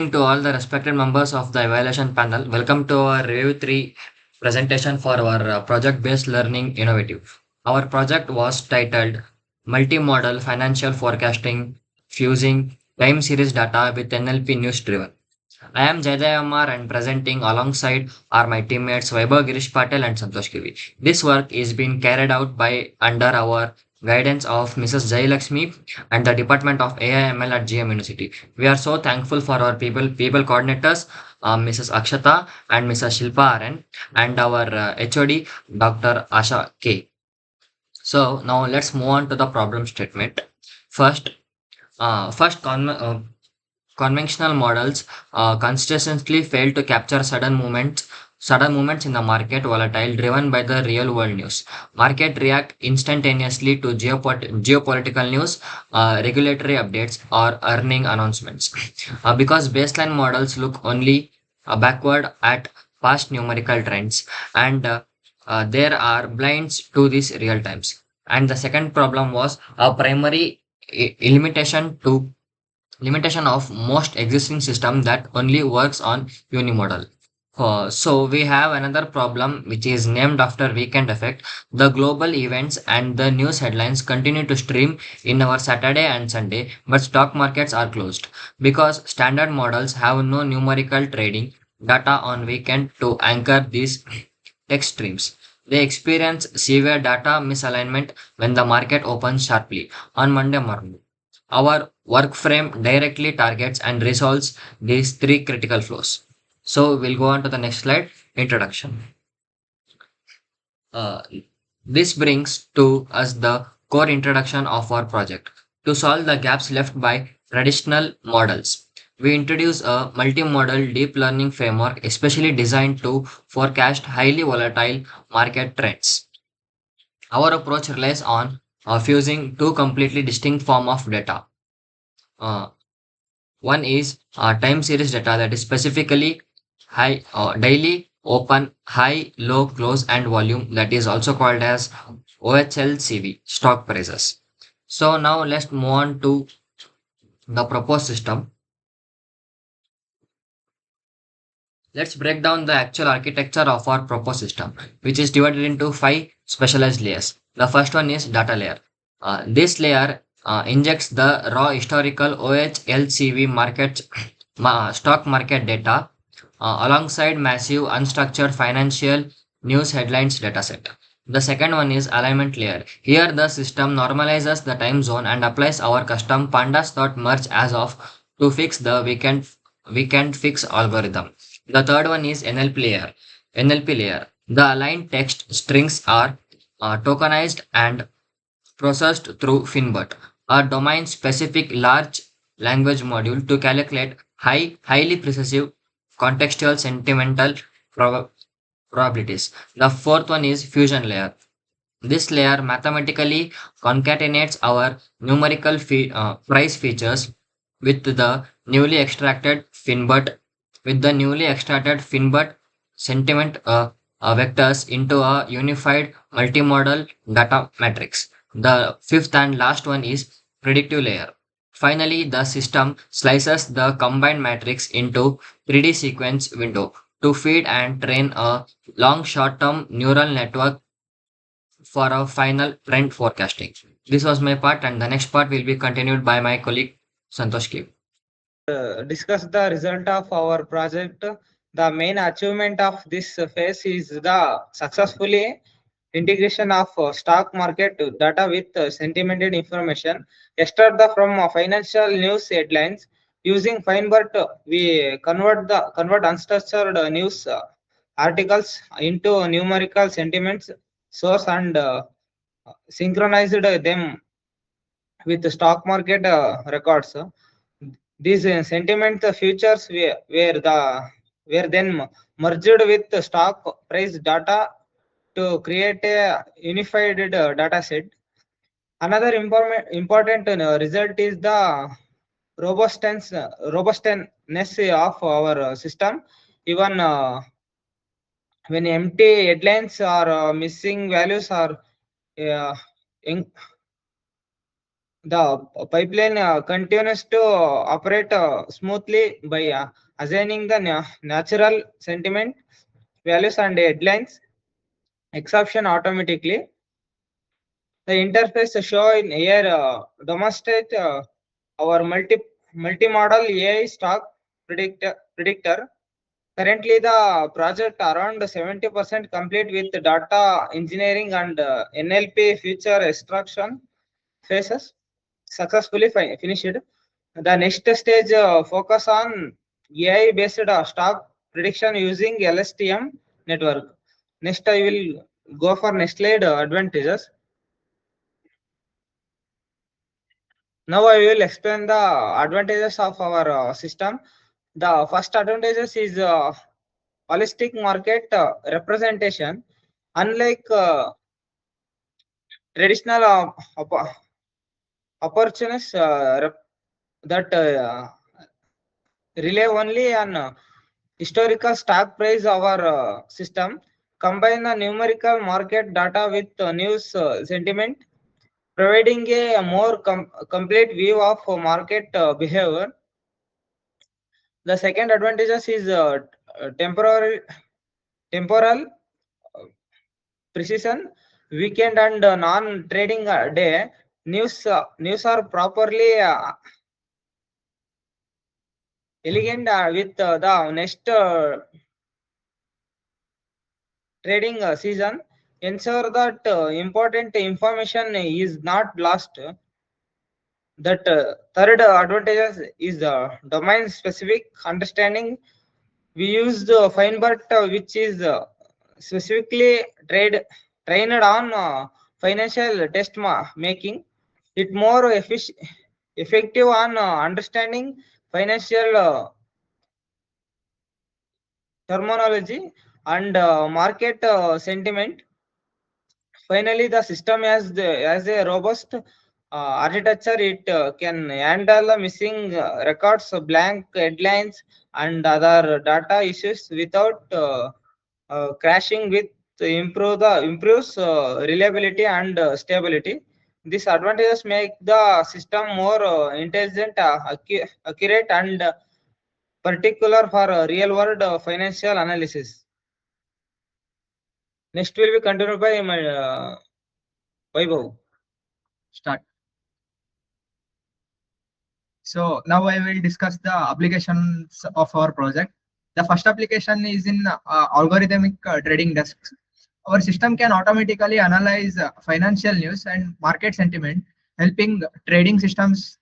To all the respected members of the evaluation panel, welcome to our Review 3 presentation for our project-based learning innovative. Our project was titled Multi-Model Financial Forecasting Fusing Time Series Data with NLP News Driven. I am Jayamar and presenting alongside are my teammates Vaibhav Girish Patel and Santosh Kivi. This work is being carried out by under our guidance of Mrs. Jayalakshmi and the Department of AI/ML at GM University. We are so thankful for our people coordinators, Mrs. Akshata and Mrs. Shilpa RN, and our HOD Dr. Asha K. So now let's move on to the problem statement. First, first conventional models consistently fail to capture sudden movements in the market volatile driven by the real world news. Market react instantaneously to geopolitical news, regulatory updates, or earning announcements. Because baseline models look only backward at past numerical trends, and there are blinds to these real times. And the second problem was a primary limitation of most existing system that only works on unimodal. So we have another problem which is named after weekend effect. The global events and the news headlines continue to stream in our Saturday and Sunday, but stock markets are closed because standard models have no numerical trading data on weekend to anchor these text streams. They experience severe data misalignment when the market opens sharply on Monday morning. Our work frame directly targets and resolves these three critical flows. So we'll go on to the next slide, introduction. Uh, this brings to us the core introduction of our project. To solve the gaps left by traditional models, we introduce a multimodal deep learning framework especially designed to forecast highly volatile market trends. Our approach relies on fusing two completely distinct forms of data. Uh, One is time series data that is specifically high daily open, high, low, close, and volume that is also called as OHLCV stock prices. So now let's move on to the proposed system. Let's break down the actual architecture of our proposed system, which is divided into five specialized layers. The first one is data layer. This layer injects the raw historical OHLCV stock market data alongside massive unstructured financial news headlines dataset. The second one is alignment layer. Here the system normalizes the time zone and applies our custom pandas dot merge as of to fix the weekend fix algorithm. The third one is NLP layer. NLP layer. The aligned text strings are tokenized and processed through Finbot, a domain-specific large language module to calculate highly precise contextual sentimental prob- probabilities. The fourth one is fusion layer. This layer mathematically concatenates our numerical price features with the newly extracted Finbot sentiment vectors into a unified multimodal data matrix. The fifth and last one is predictive layer. Finally, the system slices the combined matrix into 3D sequence window to feed and train a long short-term neural network for a final trend forecasting. This was my part, and the next part will be continued by my colleague Santosh K. Discuss the result of our project. The main achievement of this phase is the successfully integration of stock market data with sentimented information extract from financial news headlines. Using Finebert, we convert unstructured news articles into numerical sentiments source and synchronized them with the stock market records. These sentiment features were then merged with the stock price data to create a unified data set. Another important result is the robustness of our system. Even when empty headlines or missing values are uh, in- The pipeline continues to operate smoothly by assigning the natural sentiment values and headlines exception automatically. The interface show in here demonstrate our multi-model AI stock predictor. Currently, the project around 70% complete with data engineering and NLP feature extraction phases successfully finished. The next stage focus on AI-based stock prediction using LSTM network. Next, I will go for next slide advantages. Now I will explain the advantages of our system. The first advantages is holistic market representation. Unlike traditional opportunities that rely only on historical stock price, our system combine the numerical market data with news sentiment, providing a more complete view of market behavior. The second advantages is temporal precision. Weekend and non-trading day news are properly elegant with the next trading season. Ensure that important information is not lost. That third advantages is domain specific understanding. We use the Finebert, which is specifically trained on financial test making. It more effective on understanding financial terminology and market sentiment. Finally, the system has a robust architecture. It can handle the missing records, blank headlines, and other data issues without crashing. With improves reliability and stability. These advantages make the system more intelligent, accurate, and particular for real world financial analysis. Next will be continued by my Vaibhav. Start. So now I will discuss the applications of our project. The first application is in algorithmic trading desks. Our system can automatically analyze financial news and market sentiment, helping trading systems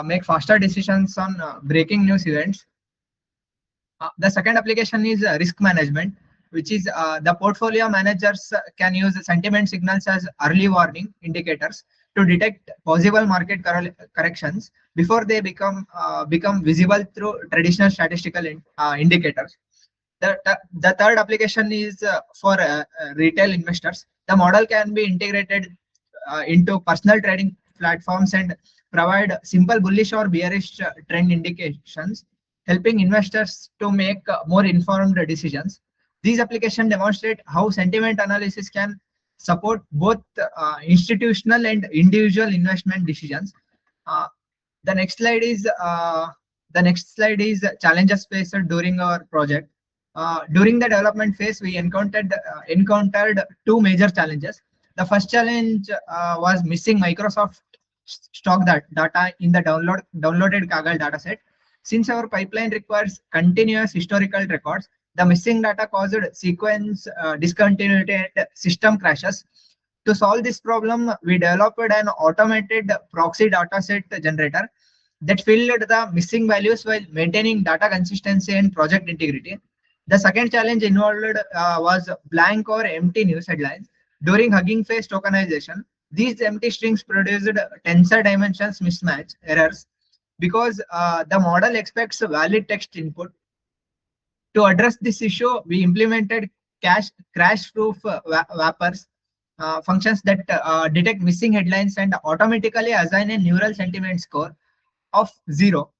make faster decisions on breaking news events. The second application is risk management, which is the portfolio managers can use sentiment signals as early warning indicators to detect possible market corrections before they become visible through traditional statistical indicators. The third application is for retail investors. The model can be integrated into personal trading platforms and provide simple bullish or bearish trend indications, helping investors to make more informed decisions. These applications demonstrate how sentiment analysis can support both institutional and individual investment decisions. Uh, the next slide is challenges faced during our project. During the development phase, we encountered two major challenges. The first challenge was missing Microsoft stock data in the downloaded Kaggle dataset. Since our pipeline requires continuous historical records, the missing data caused sequence discontinuity and system crashes. To solve this problem, we developed an automated proxy dataset generator that filled the missing values while maintaining data consistency and project integrity. The second challenge involved was blank or empty news headlines. During Hugging Face tokenization, these empty strings produced tensor dimensions mismatch errors because the model expects a valid text input. To address this issue, we implemented crash-proof wrappers functions that detect missing headlines and automatically assign a neural sentiment score of 0.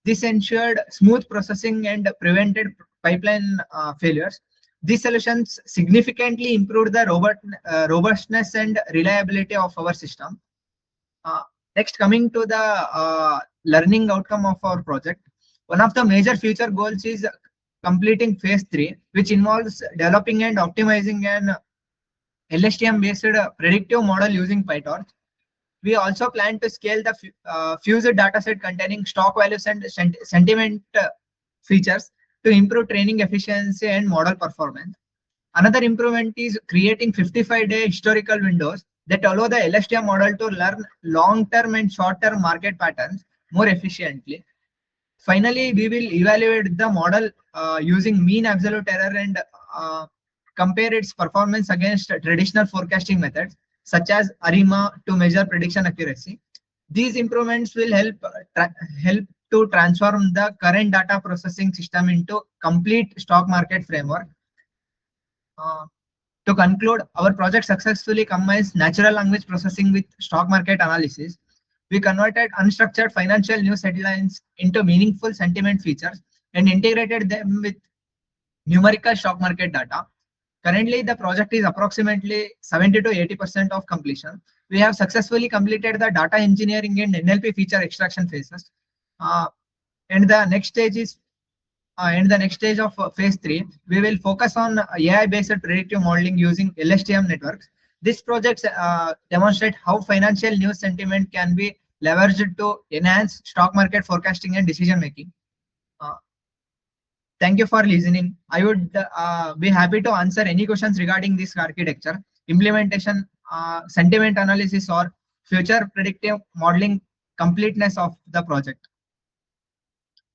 This ensured smooth processing and prevented pipeline failures. These solutions significantly improved the robustness and reliability of our system. Uh, Next, coming to the learning outcome of our project, one of the major future goals is completing phase 3, which involves developing and optimizing an LSTM based predictive model using PyTorch. We also plan to scale the fused dataset containing stock values and sentiment features to improve training efficiency and model performance. Another improvement is creating 55-day historical windows that allow the LSTM model to learn long-term and short-term market patterns more efficiently. Finally, we will evaluate the model using mean absolute error and uh, compare its performance against traditional forecasting methods such as ARIMA to measure prediction accuracy. These improvements will help to transform the current data processing system into complete stock market framework. Uh, to conclude, our project successfully combines natural language processing with stock market analysis. We converted unstructured financial news headlines into meaningful sentiment features and integrated them with numerical stock market data. Currently, the project is approximately 70 to 80% of completion. We have successfully completed the data engineering and NLP feature extraction phases. Uh, and the next stage is in the next stage of phase 3, we will focus on AI-based predictive modeling using LSTM networks. This project demonstrate how financial news sentiment can be leveraged to enhance stock market forecasting and decision making. Uh, Thank you for listening. I would be happy to answer any questions regarding this architecture, implementation, sentiment analysis, or future predictive modeling completeness of the project.